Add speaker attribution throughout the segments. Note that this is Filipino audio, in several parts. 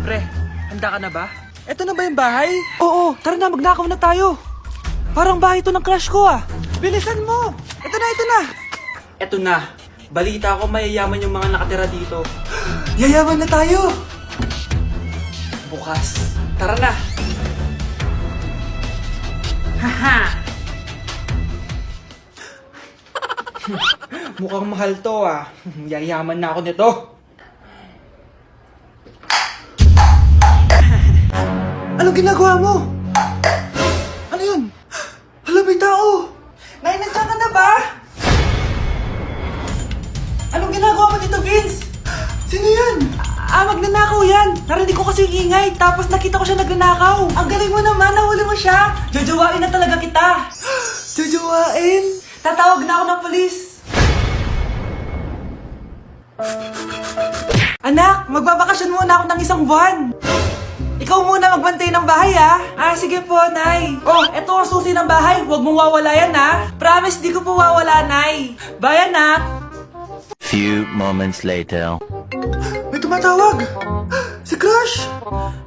Speaker 1: Pre, handa ka na ba? Eto na ba yung bahay? Oo, tara na, magnakaw na tayo. Parang bahay to ng crush ko ah. Bilisan mo! Eto na, eto na! Eto na. Balita ko mayayaman yung mga nakatira dito. Yayaman na tayo! Bukas. Tara na! Haha! Mukhang mahal to ah. Yayaman na ako nito. Anong ginagawa mo? Ano yun? Hala, may tao! Nay, nandiyan ka na ba? Anong ginagawa mo dito, Vince? Sino yun? Magnanakaw yan! Narinig ko kasi yung ingay, tapos nakita ko siya nagnanakaw. Ang galing mo naman, nahuli mo siya! Jojowain na talaga kita! Jojowain? Tatawag na ako ng polis! Anak, magbabakasyon muna ako ng isang buwan! Ikaw muna magbantay ng bahay, ha? Sige po, Nay. Oh, eto ang susi ng bahay. Huwag mong wawala yan, ha? Promise, di ko po wawala, Nay. Bye, anak.
Speaker 2: Few moments later.
Speaker 1: May tumatawag. Si Crush.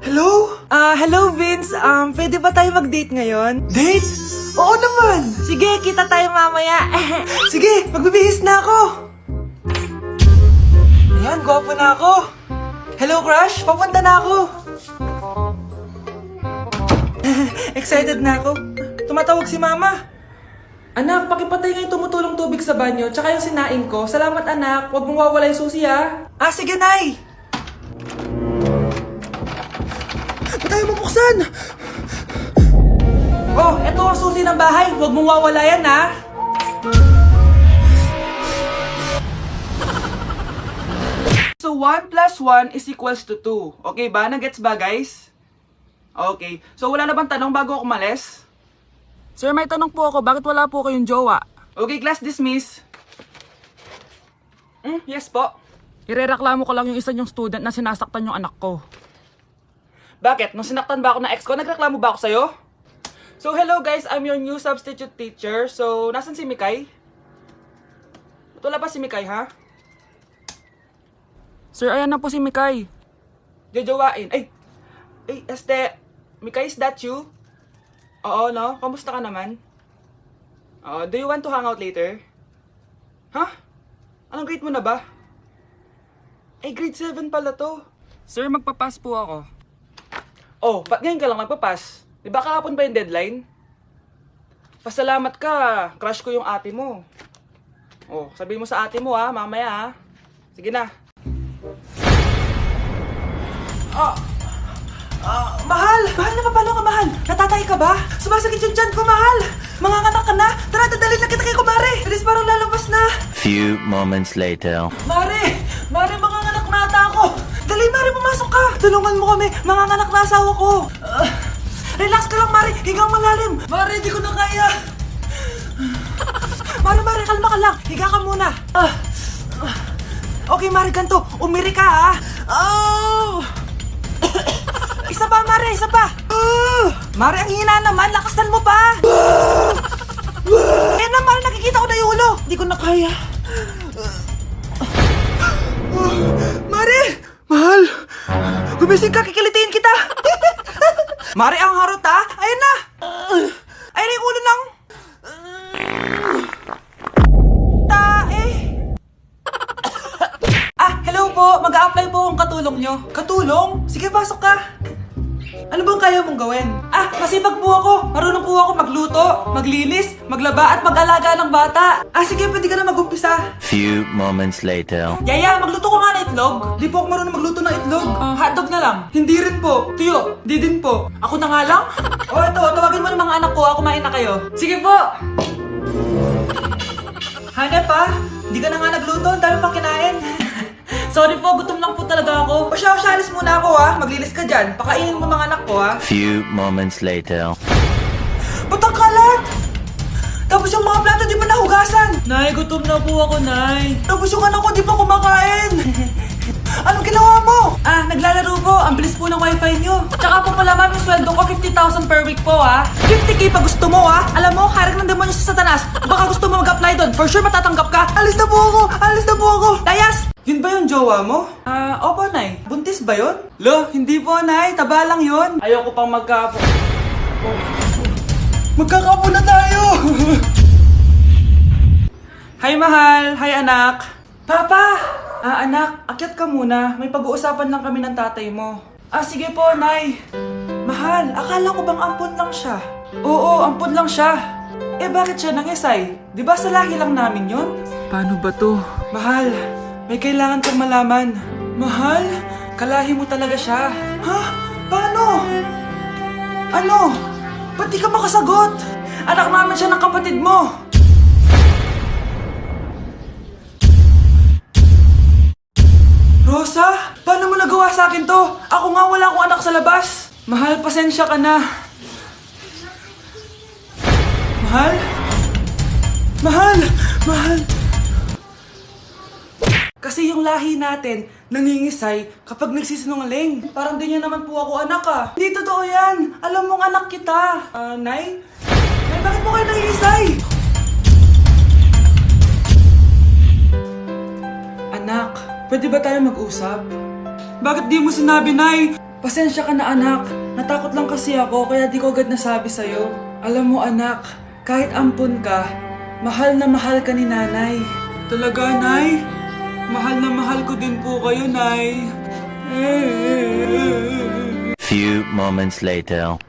Speaker 1: Hello? Hello, Vince. Pwede ba tayo mag-date ngayon? Date? Oo naman. Sige, kita tayo mamaya. Sige, magbibihis na ako. Ayan, gwapo na ako. Hello, Crush. Papunta na ako. Excited na ako. Tumatawag si Mama. Anak, pakipatay nga yung tumutulong tubig sa banyo, tsaka yung sinain ko. Salamat, anak. Huwag mong wawala yung susi, ha? Sige, Nay. Ba't tayo mabuksan? Oh, eto ang susi ng bahay. Huwag mong wawala yan, ha? So, 1 plus 1 is equals to 2. Okay ba? Nagets ba, guys? Okay. So, wala na bang tanong bago ako umalis? Sir, may tanong po ako. Bakit wala po kayong jowa? Okay, class dismiss. Yes po.
Speaker 3: Irereklamo ko lang yung isa niyong student na sinasaktan yung anak ko.
Speaker 1: Bakit? Nung sinaktan ba ako ng ex ko, nagreklamo ba ako sa'yo? So, hello guys. I'm your new substitute teacher. So, nasan si Mikay? Ba't wala pa si Mikay, ha?
Speaker 3: Sir, ayan na po si Mikay.
Speaker 1: Jojowain. Ay, Mikay, is that you? Oo, no? Kamusta ka naman? Do you want to hang out later? Ha? Anong grade mo na ba? Grade 7 pala to.
Speaker 3: Sir, magpapass po ako.
Speaker 1: Oh, ba't ngayon ka lang magpapas? Di ba kahapon ba yung deadline? Pasalamat ka, crush ko yung ate mo. Oh, sabihin mo sa ate mo ha, mamaya ha. Sige na. Mahal! Mahal na mapalo ka, mahal! Natatay ka ba? Sumasakit yung tiyan ko, mahal! Manganganak ka na! Tara, dadalhin na kita kay kumare! Bilis, parang lalabas na!
Speaker 2: Few moments later.
Speaker 1: Mare! Mare, manganganak na ata ako! Dali, Mare, pumasok ka! Tulungan mo kami! Manganganak na asawa ko! Relax ka lang, Mare! Higang malalim! Mare, di ko na kaya! Mare, kalma ka lang! Higa ka muna! Okay, Mare, ganito! Umiri ka, ha! Isa pa, Mare! Isa pa! Mare, ang hina naman! Lakasan mo pa! Eh na, Mare! Nakikita ko na yung ulo! Di ko na kaya! Mare! Mahal! Gumising ka! Kikilitiin kita! Mare, ang harot, ha! Ayun na! Ayun na yung ulo ng... Tae! Hello po! Mag-a-apply po akong katulong nyo. Katulong? Sige, pasok ka! Ano bang kaya mong gawin? Masipag po ako. Marunong po ako magluto, maglinis, maglaba at mag-alaga ng bata. Sige, pwede ka na mag-umpisa.
Speaker 2: Few moments later.
Speaker 1: Yaya, magluto ko nga ng itlog. Di po ako marunong magluto ng itlog. Hotdog na lang. Hindi rin po. Tuyo, di din po. Ako na nga lang? Ito, tawagin mo ng mga anak ko. Kumain na kayo. Sige po. Hanep Di ka na nga nagluto. Ang dami pang kinain. Sorry po, gutom lang po talaga ako. O siya, alis muna ako ha. Maglilis ka dyan. Pakainin mo mga anak ko ha.
Speaker 2: Few moments later.
Speaker 1: Ba't ang kalat? Tapos yung mga plato di pa nahugasan. Nay, gutom na po ako, Nay. Tapos yung anak ko di pa kumakain. Anong ginawa mo? Naglalaro po. Ang bilis po ng wifi nyo. Tsaka po pala ma'am, yung sweldo ko 50,000 per week po ha. 50k pa gusto mo ha. Alam mo, harik ng demonyo sa Satanas. Baka gusto mo mag-apply doon. For sure matatanggap ka. Alis na po ako. Layas! Yun ba yung jowa mo? Opo, Nay. Buntis ba yun? Lo, hindi po, Nay. Taba lang yun. Ayoko pang magkaapo. Magkakapo na tayo! Hi, mahal. Hi, anak. Papa! Anak, akyat ka muna. May pag-uusapan lang kami ng tatay mo. Sige po, Nay. Mahal, akala ko bang ampun lang siya? Oo, ampun lang siya. Bakit siya nangisay? Di ba sa lahi lang namin yun? Paano ba to? Mahal, may kailangan kang malaman. Mahal, kalahi mo talaga siya. Ha? Paano? Ano? Ba't di ka makasagot? Anak namin siya ng kapatid mo. Rosa, paano mo nagawa sa akin to? Ako nga wala akong anak sa labas. Mahal, pasensya ka na. Mahal? Mahal! Mahal! Kasi yung lahi natin, nangingisay kapag nagsisinungaling. Parang di niya naman po ako anak ah. Hindi totoo yan. Alam mong anak kita. Nay? Nay, bakit mo kayo nangingisay? Anak, pwede ba tayo mag-usap? Bakit di mo sinabi, Nay? Pasensya ka na, anak. Natakot lang kasi ako, kaya di ko agad nasabi sa'yo. Alam mo, anak, kahit ampun ka, mahal na mahal ka ni nanay. Talaga, Nay? Mahal na mahal ko din po kayo, Nay.
Speaker 2: Few moments later.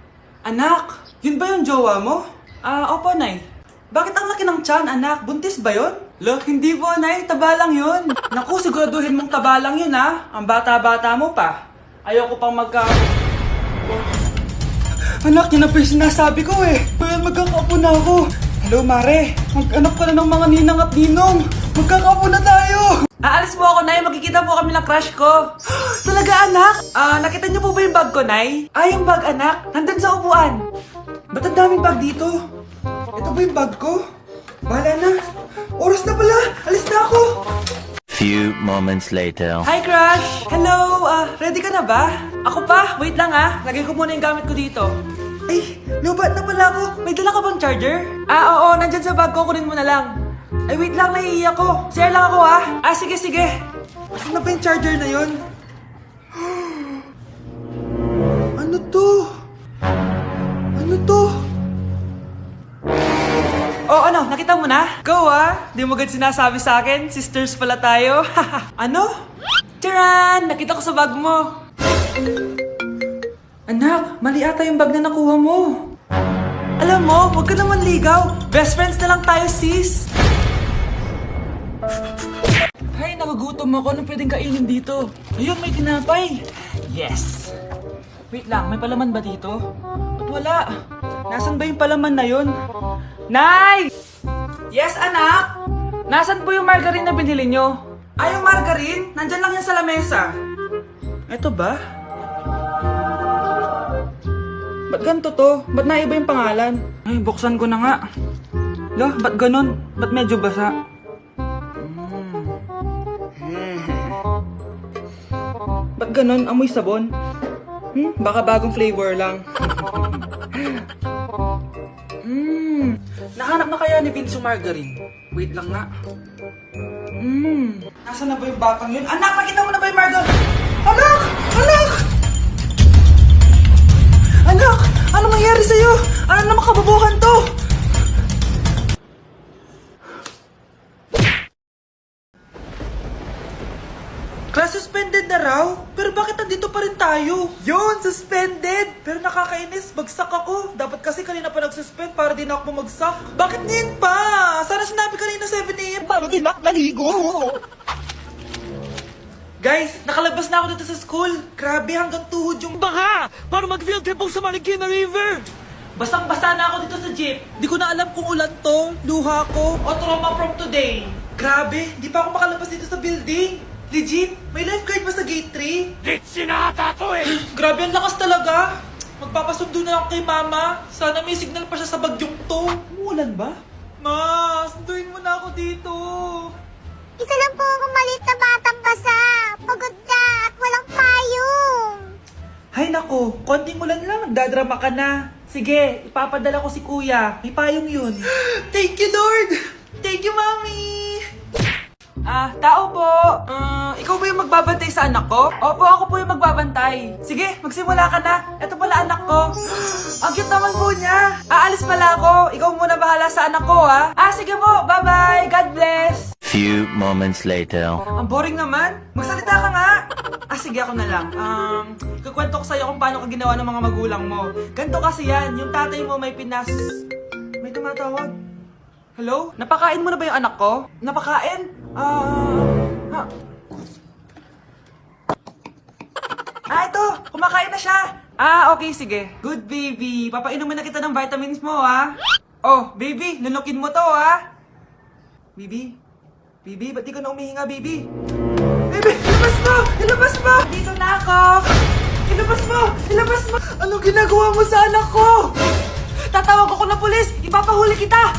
Speaker 1: Anak, yun ba yung jowa mo? Opo, Nay. Bakit ang laki ng tiyan, anak? Buntis ba yun? Lo, hindi po, Nay. Taba lang yun. Naku, siguraduhin mong taba lang yun, ha? Ang bata-bata mo pa. Ayoko pang Anak, yun na pa yung sinasabi ko eh. Ngayon magkakapo na ako. Hello, Mare. Mag-anak ka na ng mga ninang at ninong. Magkakapo na tayo. Aalis po ako, Nay. Magkikita po kami ng crush ko. Talaga, anak? Nakita niyo po ba yung bag ko, Nay? Yung bag, anak. Nandun sa upuan. Ba't ang daming bag dito? Ito ba yung bag ko? Bahala na. Oras na pala. Alis na ako.
Speaker 2: Few moments later.
Speaker 1: Hi, crush! Hello! Ready ka na ba? Ako pa? Wait lang lagay ko muna yung gamit ko dito. Ay, lubat na pala ako. May dala ka bang charger? Oo, nandyan sa bag ko. Kunin mo na lang. Ay, wait lang, naiiyak ko. Share lang ako sige, sige. Asan na ba yung charger na yun? Ano to? Ano to? Ano? Nakita mo na? Go Di mo agad sinasabi sa akin, sisters pala tayo. Ano? Charan! Nakita ko sa bag mo. Anak, mali ata yung bag na nakuha mo. Alam mo, huwag ka naman ligaw. Best friends na lang tayo, sis. Hay, nagugutom ako. Anong pwedeng kainin dito? Ayun, may tinapay. Yes. Wait lang, may palaman ba dito? Ba't wala? Nasaan ba yung palaman na yun? Nay! Yes, anak? Nasaan po yung margarine na binili nyo? Yung margarine? Nandyan lang yan sa lamesa. Eto ba? Ba't ganito to? Ba't naiba yung pangalan? Ay, buksan ko na nga. Lo, ba't ganun? Ba't medyo basa? Ba't ganun? Amoy sabon? Baka bagong flavor lang. Nahanap na kaya ni Vince yung margarine? Wait lang nga. Nasaan na ba yung batang yun? Anak, nakita mo na ba yung margarine? Anak! Anak! Anak! Ano nangyari sa'yo? Ano naman kababuhan to? Class suspended na raw? Pero bakit nandito pa rin tayo? Yun, suspended! Pero nakakainis, bagsak ako. Dapat kasi kanina pa nag-suspend para din ako bumagsak. Bakit ngayon pa? Sana sinabi kanina 7 AM. Paano din ako naligo? Guys, nakalabas na ako dito sa school. Grabe, hanggang tuhod yung baha. Paano mag-field trip sa Marikina River? Basang-basa na ako dito sa jeep. Di ko na alam kung ulan to, luha ko, o trauma from today. Grabe, di pa ako makalabas dito sa building. Legit, may lifeguard ba sa gate 3? Legit, sinata to Grabe, ang lakas talaga. Magpapasundo na ako kay mama. Sana may signal pa siya sa bagyong to. Umuulan ba? Ma, sunduin mo na ako dito.
Speaker 4: Isa lang po akong maliit na batang basa. Pagod na at walang payong.
Speaker 1: Hay nako, konting ulan lang, nagdadrama ka na. Sige, ipapadala ko si kuya. May payong yun. Thank you, Lord! Thank you, Mommy! Tao po. Ikaw ba yung magbabantay sa anak ko? Opo, ako po yung magbabantay. Sige, magsimula ka na. Ito pala anak ko. Ang cute naman po niya. Aalis pala ako. Ikaw muna bahala sa anak ko, ha? Sige po. Bye-bye. God bless.
Speaker 2: Few moments later.
Speaker 1: Ang boring naman. Magsalita ka nga. Sige, ako na lang. Kukwento ko sa'yo kung paano ka ginawa ng mga magulang mo. Ganto kasi yan. Yung tatay mo may May tumatawag. Hello? Napakain mo na ba yung anak ko? Napakain? Ito! Kumakain na siya! Okay, sige. Good, baby. Papainumin na kita ng vitamins mo, ha? Oh, baby, lunukin mo to, ha? Baby? Baby, ba't di ka na umihinga, baby? Baby, ilabas mo! Ilabas mo! Dito na ako! Ilabas mo! Ilabas mo! Anong ginagawa mo sa anak ko? Tatawag ako ng pulis! Ipapahuli kita!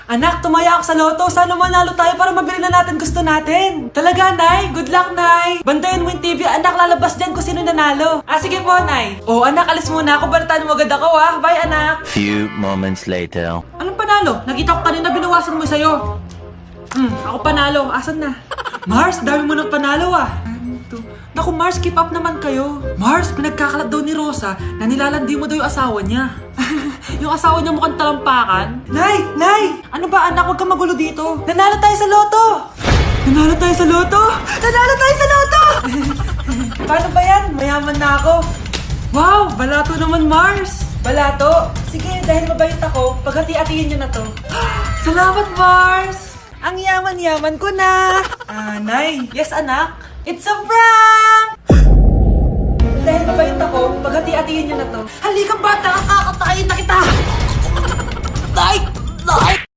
Speaker 1: Anak, tumaya ako sa loto. Sana manalo tayo para mabili na natin gusto natin. Talaga, Nay? Good luck, Nay. Bantayan mo yung TV. Anak, lalabas dyan kung sino nanalo. Sige po, Nay. Anak, alis muna ako. Balitaan mo agad ako, ha? Bye, anak.
Speaker 2: Few moments later.
Speaker 1: Anong panalo? Nakita ko kanina binawasan mo sa'yo. Ako panalo. Asan na? Mars, dami mo ng panalo, Naku, Mars, keep up naman kayo. Mars, pinagkakalat daw ni Rosa na nilalandi mo daw yung asawa niya. Yung asawa niya mukhang talampakan. Nay! Nay! Ano ba, anak? Huwag kang magulo dito. Nanalo tayo sa loto! Nanalo tayo sa loto! Nanalo tayo sa loto! Paano ba yan? Mayaman na ako. Wow! Balato naman, Mars! Balato? Sige, dahil mabait ako, paghati-hatiin niyo na to. Salamat, Mars! Ang yaman-yaman ko na! Nay! Yes, anak? It's a prank! Dahil mabait ako, paghati-hatiin niyo na to. Halika bata, kakatayin na kita! Nay! Nay!